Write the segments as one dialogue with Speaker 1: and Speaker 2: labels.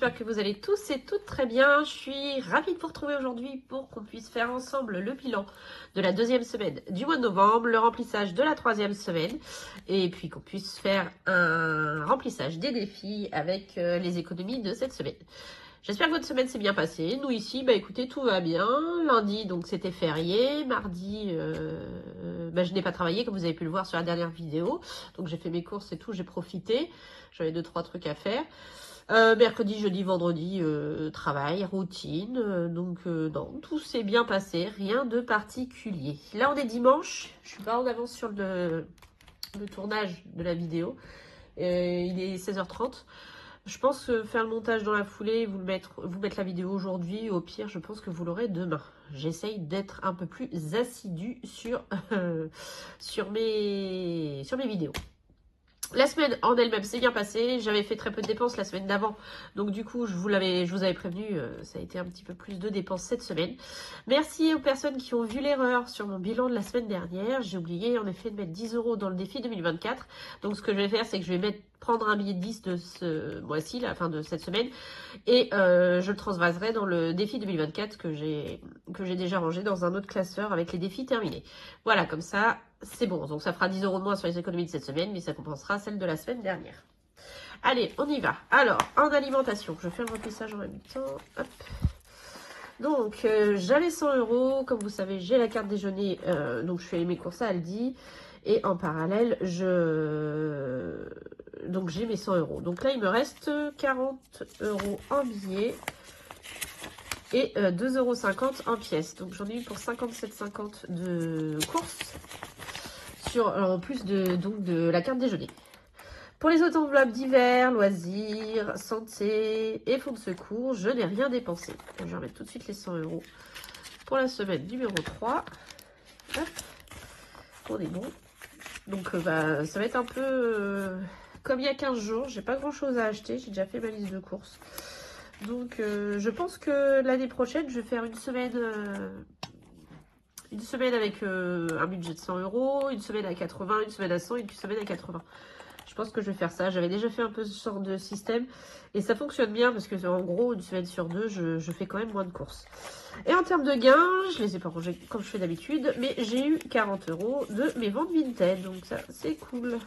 Speaker 1: j'espère que vous allez tous et toutes très bien. Je suis ravie de vous retrouver aujourd'hui pour qu'on puisse faire ensemble le bilan de la deuxième semaine du mois de novembre, le remplissage de la troisième semaine, et puis qu'on puisse faire un remplissage des défis avec les économies de cette semaine. J'espère que votre semaine s'est bien passée. Nous ici, bah écoutez, tout va bien. Lundi, donc c'était férié. Mardi, je n'ai pas travaillé, comme vous avez pu le voir sur la dernière vidéo. Donc j'ai fait mes courses et tout, j'ai profité. J'avais 2-3 trucs à faire. Mercredi, jeudi, vendredi, travail, routine. Non, tout s'est bien passé. Rien de particulier. Là, on est dimanche. Je suis pas en avance sur le tournage de la vidéo. Il est 16h30. Je pense que faire le montage dans la foulée, vous mettre la vidéo aujourd'hui, au pire, je pense que vous l'aurez demain. J'essaye d'être un peu plus assidue sur mes vidéos. La semaine en elle-même s'est bien passée. J'avais fait très peu de dépenses la semaine d'avant. Donc du coup, je vous avais prévenu, ça a été un petit peu plus de dépenses cette semaine. Merci aux personnes qui ont vu l'erreur sur mon bilan de la semaine dernière. J'ai oublié en effet de mettre 10 € dans le défi 2024. Donc ce que je vais faire, c'est que je vais prendre un billet de 10 de ce mois-ci, la fin de cette semaine, et je le transvaserai dans le défi 2024 que j'ai déjà rangé dans un autre classeur avec les défis terminés. Voilà, comme ça, c'est bon. Donc ça fera 10 € de moins sur les économies de cette semaine, mais ça compensera celle de la semaine dernière. Allez, on y va. Alors, en alimentation, je fais le remplissage en même temps. Hop. Donc, j'avais 100 €. Comme vous savez, j'ai la carte déjeuner. Donc, je fais mes courses à Aldi. Et en parallèle, donc j'ai mes 100 €. Donc là, il me reste 40 € en billets et 2,50 € en pièces. Donc j'en ai eu pour 57,50 € de courses en plus de la carte déjeuner. Pour les autres enveloppes d'hiver, loisirs, santé et fonds de secours, je n'ai rien dépensé. Je vais remettre tout de suite les 100 € pour la semaine numéro 3. Hop. On est bon. Donc ça va être un peu comme il y a 15 jours. J'ai pas grand chose à acheter. J'ai déjà fait ma liste de courses. Donc je pense que l'année prochaine, je vais faire une semaine avec un budget de 100 €, une semaine à 80, une semaine à 100, une semaine à 80. Je pense que je vais faire ça. J'avais déjà fait un peu ce genre de système et ça fonctionne bien parce que en gros, une semaine sur deux, je fais quand même moins de courses. Et en termes de gains, je les ai pas rangés comme je fais d'habitude, mais j'ai eu 40 € de mes ventes Vinted. Donc ça, c'est cool.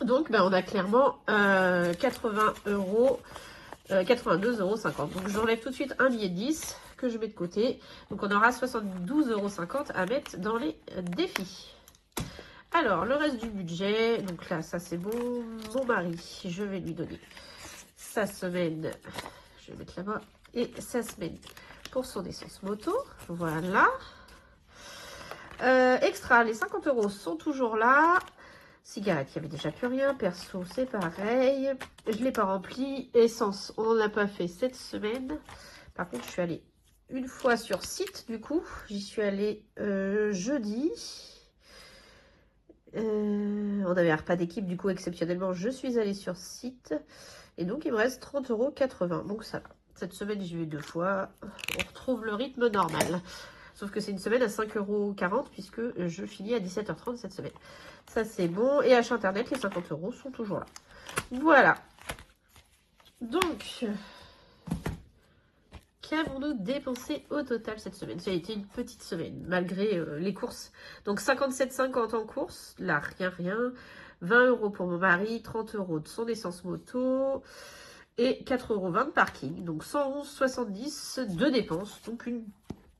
Speaker 1: Donc on a clairement 80 €, 82,50 €. Donc j'enlève tout de suite un billet de 10 que je mets de côté. Donc on aura 72,50 € à mettre dans les défis. Alors, le reste du budget, donc là, ça c'est bon. Mon mari, je vais lui donner sa semaine, je vais mettre là-bas, et sa semaine pour son essence moto. Voilà. Extra, les 50 € sont toujours là. Cigarette, il n'y avait déjà plus rien. Perso, c'est pareil. Je ne l'ai pas rempli. Essence, on n'en a pas fait cette semaine. Par contre, je suis allée une fois sur site, du coup. J'y suis allée jeudi. On avait un repas d'équipe, du coup, exceptionnellement, je suis allée sur site. Et donc, il me reste 30,80 €. Donc, ça va. Cette semaine, j'y vais 2 fois. On retrouve le rythme normal. Sauf que c'est une semaine à 5,40 € puisque je finis à 17h30 cette semaine. Ça, c'est bon. Et achat internet, les 50 € sont toujours là. Voilà. Donc, qu'avons-nous dépensé au total cette semaine? Ça a été une petite semaine, malgré les courses. Donc 57,50 € en courses, là, rien. 20 € pour mon mari, 30 € de son essence moto et 4,20 € de parking. Donc 111,70 € de dépenses. Donc une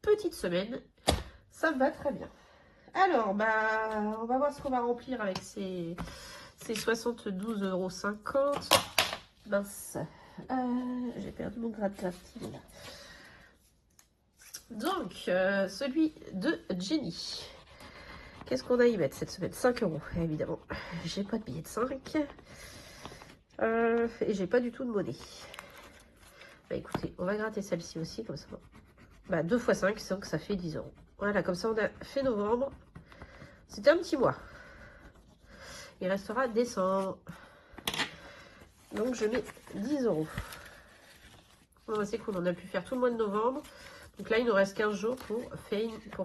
Speaker 1: petite semaine, ça me va très bien. Alors, on va voir ce qu'on va remplir avec ces 72,50 €. Mince. J'ai perdu mon gratte-glacis. Donc, celui de Jenny. Qu'est-ce qu'on a à y mettre cette semaine? 5 €, évidemment. J'ai pas de billet de 5. Et j'ai pas du tout de monnaie. Écoutez, on va gratter celle-ci aussi, comme ça. 2 x 5, donc ça fait 10 €. Voilà, comme ça, on a fait novembre. C'était un petit mois. Il restera décembre. Donc, je mets 10 €. Bon, c'est cool, on a pu faire tout le mois de novembre. Donc là, il nous reste 15 jours pour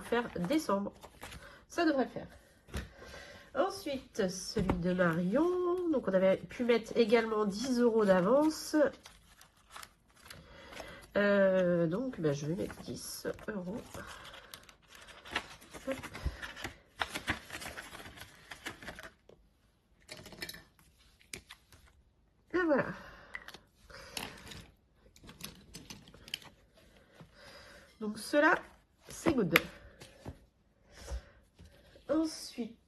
Speaker 1: faire décembre. Ça devrait le faire. Ensuite, celui de Marion. Donc on avait pu mettre également 10 € d'avance. Donc ben, je vais mettre 10 €. Hop. Et voilà. Donc cela, c'est good. Ensuite,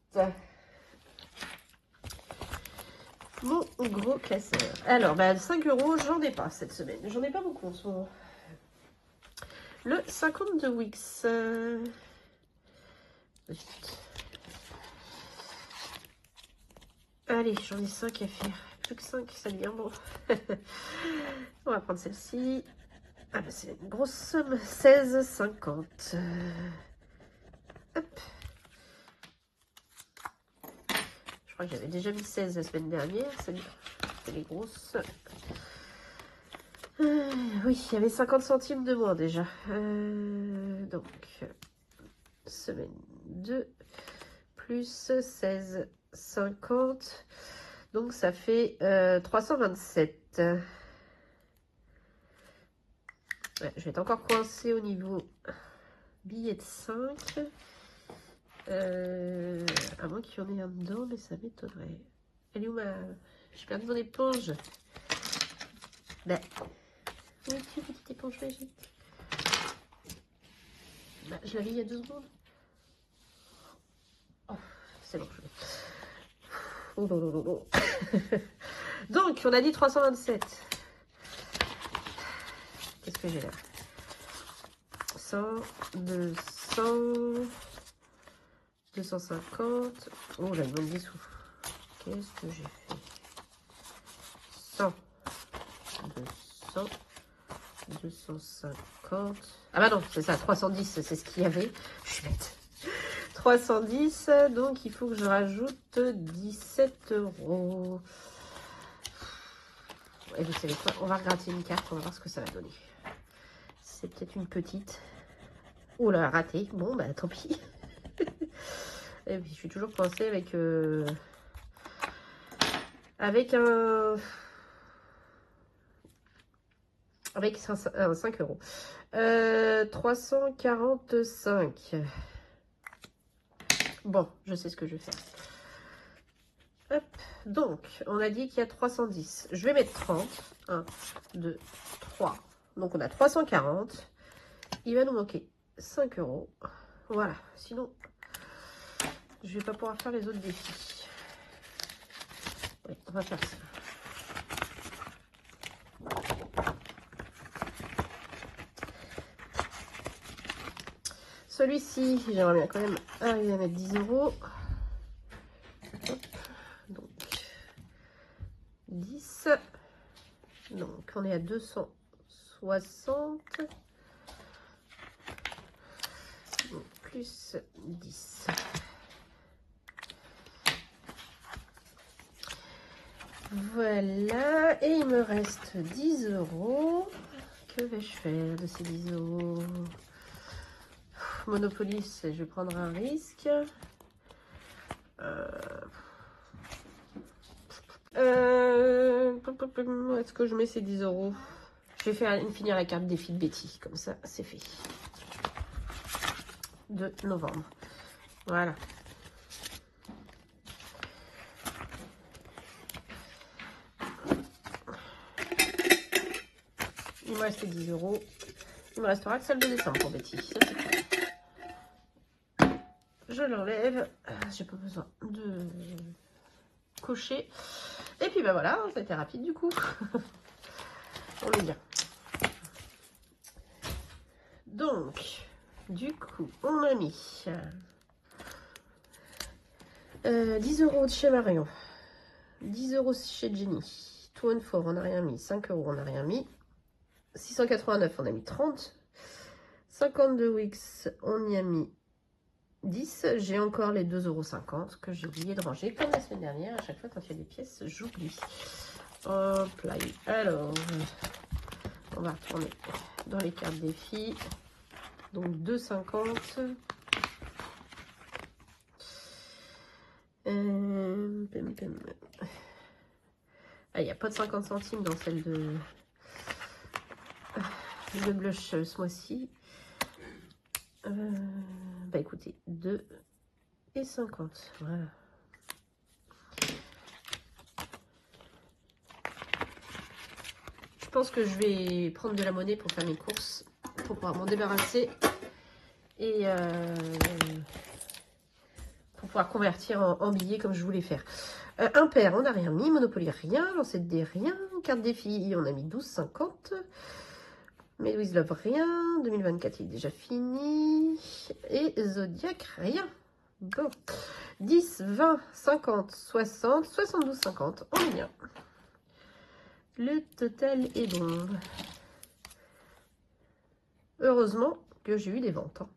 Speaker 1: mon gros classeur. Alors, bah, 5 €, j'en ai pas cette semaine. J'en ai pas beaucoup en ce moment. Le 50 de Wix. Allez, j'en ai 5 à faire. Plus que 5, ça devient bon. On va prendre celle-ci. Ah bah c'est une grosse somme. 16,50. Hop. Je crois que j'avais déjà mis 16 la semaine dernière. C'est les grosses. Oui, il y avait 50 centimes de moins déjà. Donc, semaine 2 plus 16,50. Donc, ça fait 327. Ouais, je vais être encore coincée au niveau billet de 5. À moins qu'il y en ait un dedans, mais ça m'étonnerait. Elle est où ma... J'ai perdu mon éponge. Ben... Où es-tu, petite éponge magique? Bah, je l'avais il y a 2 secondes. Oh, c'est bon, je l'ai. Oh, oh, oh, oh. Donc, on a dit 327. Qu'est-ce que j'ai là? 100, 200, 250. Oh là, il manque des sous. Qu'est-ce que j'ai fait? 100, 200, 250. Ah bah non, c'est ça, 310, c'est ce qu'il y avait. Je suis bête. 310, donc il faut que je rajoute 17 €. Et vous savez quoi? On va regratter une carte, on va voir ce que ça va donner. C'est peut-être une petite. Oh là, raté. Bon, bah tant pis. Et puis je suis toujours coincée avec avec 5 €. 345. Bon, je sais ce que je vais faire. Hop. Donc, on a dit qu'il y a 310. Je vais mettre 30. 1, 2, 3. Donc, on a 340. Il va nous manquer 5 €. Voilà. Sinon, je vais pas pouvoir faire les autres défis. Ouais, on va faire ça. Celui-ci, j'aimerais bien quand même arriver à mettre 10 €. Hop. Donc, 10. Donc, on est à 260. Donc, plus 10. Voilà. Et il me reste 10 €. Que vais-je faire de ces 10 €? Monopoly, je vais prendre un risque. Est-ce que je mets ces 10 €? Je vais finir la carte défi de Betty. Comme ça, c'est fait. De novembre. Voilà. Il me reste 10 €. Il me restera que celle de décembre pour Betty. Ça, c'est cool. Je l'enlève. J'ai pas besoin de cocher. Et puis ben voilà, ça a été rapide du coup. On est bien. Donc, du coup, on a mis 10 € chez Marion, 10 € chez Jenny, Two and Four, on n'a rien mis, 5 €, on n'a rien mis, 689, on a mis 30, 52 Wix, on y a mis 10, j'ai encore les 2,50 € que j'ai oublié de ranger, comme la semaine dernière, à chaque fois quand il y a des pièces, j'oublie. Hop là, alors, on va retourner dans les cartes défis. Donc 2,50. Ah, il n'y a pas de 50 centimes dans celle de blush ce mois-ci. Bah écoutez, 2,50 €. Voilà. Je pense que je vais prendre de la monnaie pour faire mes courses, pour pouvoir m'en débarrasser et pour pouvoir convertir en billets comme je voulais faire. Impair, on n'a rien mis. Monopoly, rien. Lancé de dés, rien. Carte défi, on a mis 12,50 €. Mais Louise Love, rien. 2024, il est déjà fini. Et Zodiac, rien. Bon. 10, 20, 50, 60, 72,50. On est bien. Le total est bon. Heureusement que j'ai eu des ventes. Hein.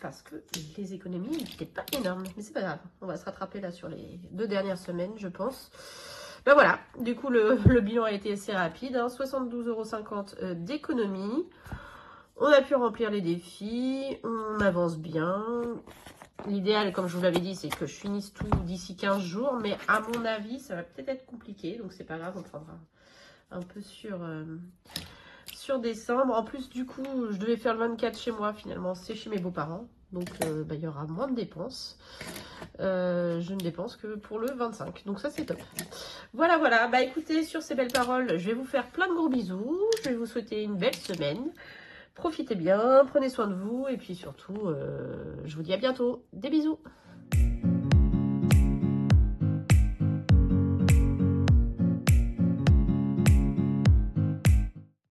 Speaker 1: Parce que les économies n'étaient pas énormes. Mais c'est pas grave. On va se rattraper là sur les 2 dernières semaines, je pense. Ben voilà. Du coup, le bilan a été assez rapide. Hein. 72,50 € d'économie. On a pu remplir les défis. On avance bien. L'idéal, comme je vous l'avais dit, c'est que je finisse tout d'ici 15 jours. Mais à mon avis, ça va peut-être être compliqué. Donc, c'est pas grave. On prendra un peu sur décembre. En plus, du coup, je devais faire le 24 chez moi. Finalement, c'est chez mes beaux-parents. Donc, il y aura moins de dépenses. Je ne dépense que pour le 25. Donc, ça, c'est top. Voilà, voilà. Bah, écoutez, sur ces belles paroles, je vais vous faire plein de gros bisous. Je vais vous souhaiter une belle semaine. Profitez bien, prenez soin de vous. Et puis, surtout, je vous dis à bientôt. Des bisous.